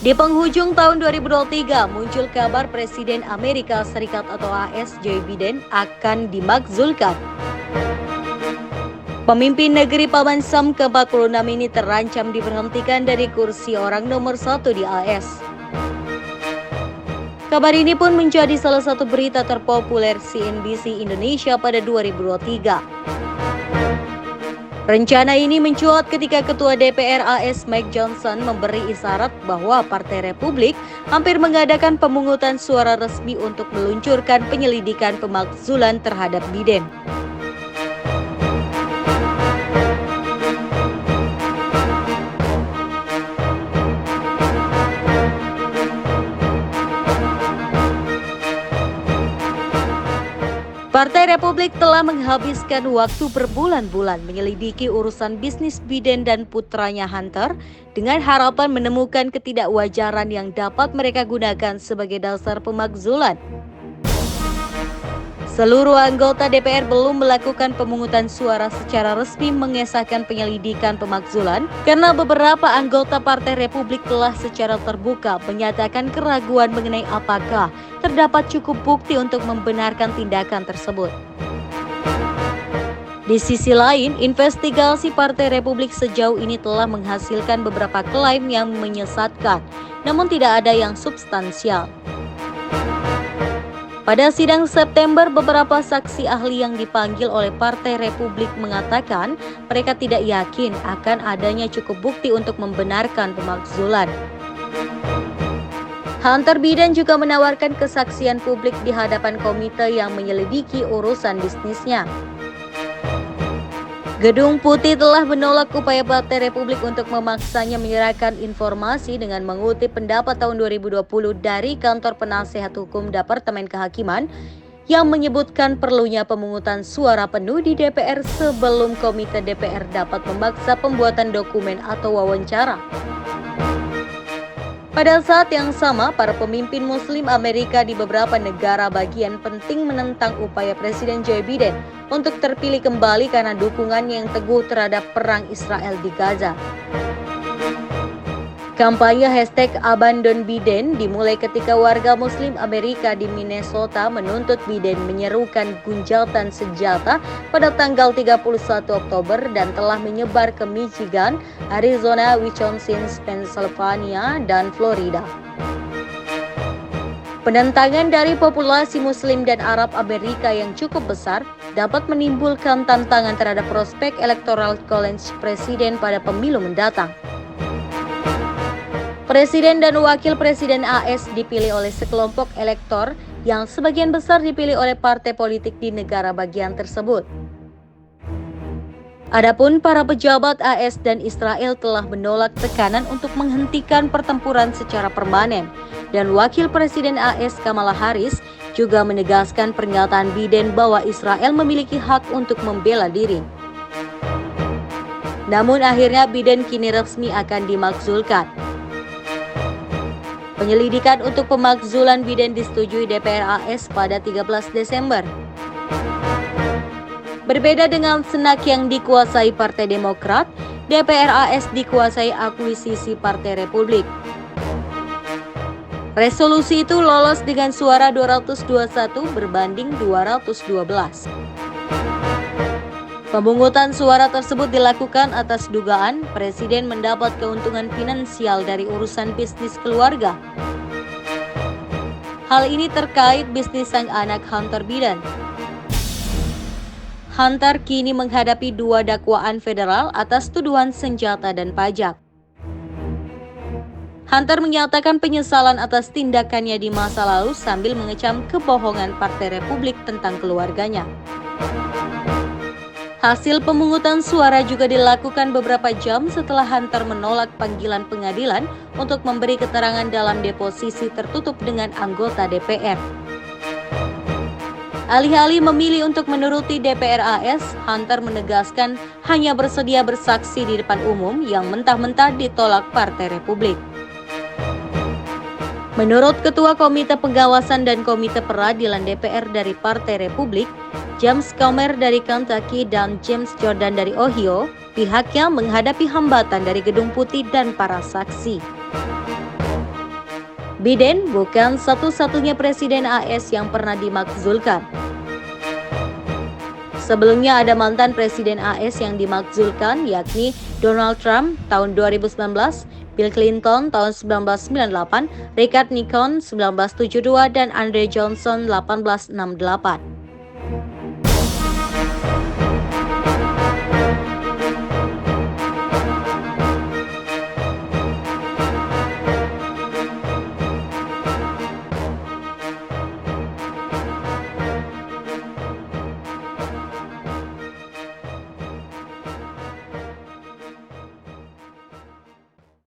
Di penghujung tahun 2023, muncul kabar Presiden Amerika Serikat atau AS Joe Biden akan dimakzulkan. Pemimpin negeri Paman Sam ke-46 ini terancam diberhentikan dari kursi orang nomor 1 di AS. Kabar ini pun menjadi salah satu berita terpopuler CNBC Indonesia pada 2023. Rencana ini mencuat ketika Ketua DPR AS Mike Johnson memberi isyarat bahwa Partai Republik hampir mengadakan pemungutan suara resmi untuk meluncurkan penyelidikan pemakzulan terhadap Biden. Partai Republik telah menghabiskan waktu berbulan-bulan menyelidiki urusan bisnis Biden dan putranya Hunter dengan harapan menemukan ketidakwajaran yang dapat mereka gunakan sebagai dasar pemakzulan. Seluruh anggota DPR belum melakukan pemungutan suara secara resmi mengesahkan penyelidikan pemakzulan karena beberapa anggota Partai Republik telah secara terbuka menyatakan keraguan mengenai apakah terdapat cukup bukti untuk membenarkan tindakan tersebut. Di sisi lain, investigasi Partai Republik sejauh ini telah menghasilkan beberapa klaim yang menyesatkan, namun tidak ada yang substansial. Pada sidang September, beberapa saksi ahli yang dipanggil oleh Partai Republik mengatakan mereka tidak yakin akan adanya cukup bukti untuk membenarkan pemakzulan. Hunter Biden juga menawarkan kesaksian publik di hadapan komite yang menyelidiki urusan bisnisnya. Gedung Putih telah menolak upaya Partai Republik untuk memaksanya menyerahkan informasi dengan mengutip pendapat tahun 2020 dari Kantor Penasehat Hukum Departemen Kehakiman yang menyebutkan perlunya pemungutan suara penuh di DPR sebelum komite DPR dapat memaksa pembuatan dokumen atau wawancara. Pada saat yang sama, para pemimpin Muslim Amerika di beberapa negara bagian penting menentang upaya Presiden Joe Biden untuk terpilih kembali karena dukungannya yang teguh terhadap perang Israel di Gaza. Kampanye #Abandon Biden dimulai ketika warga Muslim Amerika di Minnesota menuntut Biden menyerukan gencatan senjata pada tanggal 31 Oktober dan telah menyebar ke Michigan, Arizona, Wisconsin, Pennsylvania, dan Florida. Penentangan dari populasi Muslim dan Arab Amerika yang cukup besar dapat menimbulkan tantangan terhadap prospek elektoral college presiden pada pemilu mendatang. Presiden dan wakil presiden AS dipilih oleh sekelompok elektor yang sebagian besar dipilih oleh partai politik di negara bagian tersebut. Adapun para pejabat AS dan Israel telah menolak tekanan untuk menghentikan pertempuran secara permanen, dan wakil presiden AS Kamala Harris juga menegaskan pernyataan Biden bahwa Israel memiliki hak untuk membela diri. Namun akhirnya Biden kini resmi akan dimakzulkan. Penyelidikan untuk pemakzulan Biden disetujui DPR AS pada 13 Desember. Berbeda dengan Senak yang dikuasai Partai Demokrat, DPR AS dikuasai akuisisi Partai Republik. Resolusi itu lolos dengan suara 221 berbanding 212. Pemungutan suara tersebut dilakukan atas dugaan Presiden mendapat keuntungan finansial dari urusan bisnis keluarga. Hal ini terkait bisnis sang anak Hunter Biden. Hunter kini menghadapi 2 dakwaan federal atas tuduhan senjata dan pajak. Hunter menyatakan penyesalan atas tindakannya di masa lalu sambil mengecam kebohongan Partai Republik tentang keluarganya. Hasil pemungutan suara juga dilakukan beberapa jam setelah Hunter menolak panggilan pengadilan untuk memberi keterangan dalam deposisi tertutup dengan anggota DPR. Alih-alih memilih untuk menuruti DPR AS, Hunter menegaskan hanya bersedia bersaksi di depan umum yang mentah-mentah ditolak Partai Republik. Menurut Ketua Komite Pengawasan dan Komite Peradilan DPR dari Partai Republik, James Comer dari Kentucky dan James Jordan dari Ohio, pihaknya menghadapi hambatan dari Gedung Putih dan para saksi. Biden bukan satu-satunya presiden AS yang pernah dimakzulkan. Sebelumnya ada mantan presiden AS yang dimakzulkan, yakni Donald Trump tahun 2019, Bill Clinton tahun 1998, Richard Nixon 1972, dan Andrew Johnson 1868.